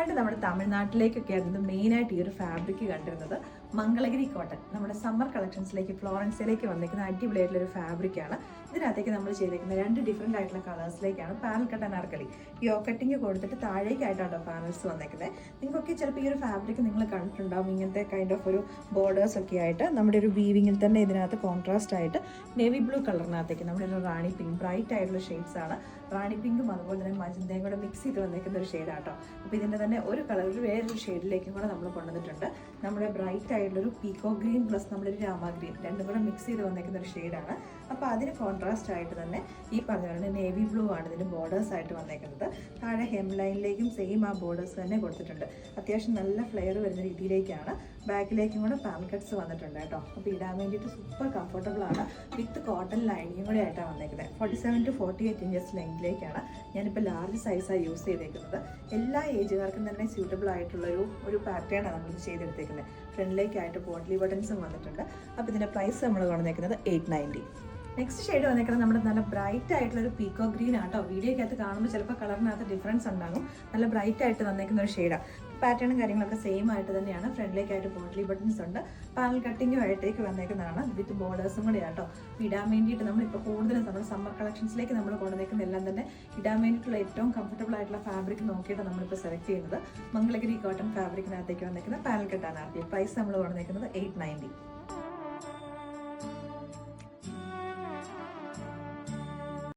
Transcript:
പണ്ട് നമ്മുടെ തമിഴ്നാട്ടിലേക്കൊക്കെ ആയിരുന്നു മെയിനായിട്ട് ഈ ഒരു ഫാബ്രിക് കണ്ടിരുന്നത്. മംഗളഗിരി കോട്ടൺ നമ്മുടെ സമ്മർ കളക്ഷൻസിലേക്ക് ഫ്ലോറൻസിലേക്ക് വന്നിരിക്കുന്ന അടിപൊളിയായിട്ടുള്ള ഒരു ഫാബ്രിക്കാണ്. ഇതിനകത്തേക്ക് നമ്മൾ ചെയ്തേക്കുന്ന രണ്ട് ഡിഫറെൻ്റ് ആയിട്ടുള്ള കളേഴ്സിലേക്കാണ് പാനൽ കട്ട് അനാർക്കലി. യോ കട്ടിങ് കൊടുത്തിട്ട് താഴേക്കായിട്ടാണ് പാനൽസ് വന്നേക്കുന്നത്. നിങ്ങൾക്കൊക്കെ ചിലപ്പോൾ ഈ ഒരു ഫാബ്രിക് നിങ്ങൾ കണ്ടിട്ടുണ്ടാവും. ഇങ്ങനത്തെ കൈൻഡ് ഓഫ് ഒരു ബോർഡേഴ്സ് ഒക്കെ ആയിട്ട് നമ്മുടെ ഒരു വീവിങ്ങിൽ തന്നെ ഇതിനകത്ത് കോൺട്രാസ്റ്റ് ആയിട്ട് നേവി ബ്ലൂ കളറിനകത്തേക്ക് നമ്മുടെ ഒരു റാണി പിങ്ക് ബ്രൈറ്റ് ആയിട്ടുള്ള ഷെയ്ഡ്സ് ആണ്. റാണി പിങ്കും അതുപോലെ തന്നെ മജന്തയും കൂടെ മിക്സ് ചെയ്ത് വന്നേക്കുന്ന ഒരു ഷെയ്ഡാട്ടോ. അപ്പോൾ ഇതിൻ്റെ തന്നെ ഒരു കളർ വേറൊരു ഷെയ്ഡിലേക്കും കൂടെ നമ്മൾ കൊണ്ടുവന്നിട്ടുണ്ട്. നമ്മുടെ ബ്രൈറ്റ് ആയിട്ടുള്ളൊരു പീക്കോ ഗ്രീൻ പ്ലസ് നമ്മുടെ ഒരു രാമ ഗ്രീൻ രണ്ടും കൂടെ മിക്സ് ചെയ്ത് വന്നേക്കുന്ന ഒരു ഷെയ്ഡാണ്. അപ്പോൾ അതിന് കോൺട്രാസ്റ്റ് ആയിട്ട് തന്നെ ഈ പറഞ്ഞ പോലെ നേവി ബ്ലൂ ആണ് ഇതിന് ബോർഡേഴ്സ് ആയിട്ട് വന്നേക്കുന്നത്. താഴെ ഹെം ലൈനിലേക്കും സെയിം ആ ബോർഡേഴ്സ് തന്നെ കൊടുത്തിട്ടുണ്ട്. അത്യാവശ്യം നല്ല ഫ്ലെയർ വരുന്ന രീതിയിലേക്കാണ്. ബാക്കിലേക്കും കൂടെ പാൻ കട്ട്സ് വന്നിട്ടുണ്ട് കേട്ടോ. അപ്പോൾ ഇടാൻ വേണ്ടിയിട്ട് സൂപ്പർ കംഫർട്ടബിൾ ആണ്. വിത്ത് കോട്ടൺ ലൈനിങ്ങും കൂടെ ആയിട്ടാണ് വന്നേക്കുന്നത്. 47 to 48 ഇഞ്ചസ് ലെങ്തിലേക്കാണ് ഞാനിപ്പോൾ ലാർജ് സൈസാണ് യൂസ് ചെയ്തേക്കുന്നത്. എല്ലാ ഏജുകാർക്കും തന്നെ സ്യൂട്ടബിൾ ആയിട്ടുള്ളൊരു പാറ്റേണാണ് നമ്മൾ ചെയ്തെടുത്തേക്കുന്നത്. ഫ്രണ്ടിലേക്കായിട്ട് പോട്ട്ലി ബട്ടൺസും വന്നിട്ടുണ്ട്. അപ്പോൾ ഇതിൻ്റെ പ്രൈസ് നമ്മൾ കൊണ്ടുവന്നേക്കുന്നത് 890. നെക്സ്റ്റ് ഷെയ്ഡ് വന്നേക്കുന്നത് നമ്മുടെ നല്ല ബ്രൈറ്റ് ആയിട്ടുള്ളൊരു പീക്കോ ഗ്രീൻ ആട്ടോ. വീഡിയോയ്ക്കകത്ത് കാണുമ്പോൾ ചിലപ്പോൾ കളറിനകത്ത് ഡിഫറൻസ് ഉണ്ടാകും. നല്ല ബ്രൈറ്റ് ആയിട്ട് വന്നേക്കുന്ന ഒരു ഷെയ്ഡാണ്. പാറ്റേണും കാര്യങ്ങളൊക്കെ സെയിം ആയിട്ട് തന്നെയാണ്. ഫ്രണ്ടിലേക്കായിട്ട് പോട്ട്ലി ബട്ടൺസ് ഉണ്ട്. പാനൽ കട്ടിങ്ങും ആയിട്ടേക്ക് വന്നേക്കുന്നതാണ് വിത്ത് ബോർഡേഴ്സും കൂടെ ആട്ടോ. ഇടാൻ വേണ്ടിയിട്ട് നമ്മളിപ്പോൾ കൂടുതലും നമ്മുടെ സമ്മർ കളക്ഷൻസിലേക്ക് നമ്മൾ കൊണ്ടുവന്നേക്കുന്ന എല്ലാം തന്നെ ഇടാൻ വേണ്ടിയിട്ടുള്ള ഏറ്റവും കംഫർട്ടബിൾ ആയിട്ടുള്ള ഫാബ്രിക് നോക്കിയിട്ട് നമ്മളിപ്പോൾ സെലക്ട് ചെയ്യുന്നത്. മംഗളഗിരി കോട്ടൺ ഫാബ്രിക്കിനകത്തേക്ക് വന്നേക്കുന്ന പാനൽ കട്ടാണ് ആദ്യം. പ്രൈസ് നമ്മൾ കൊണ്ടുവന്നേക്കുന്നത് 890.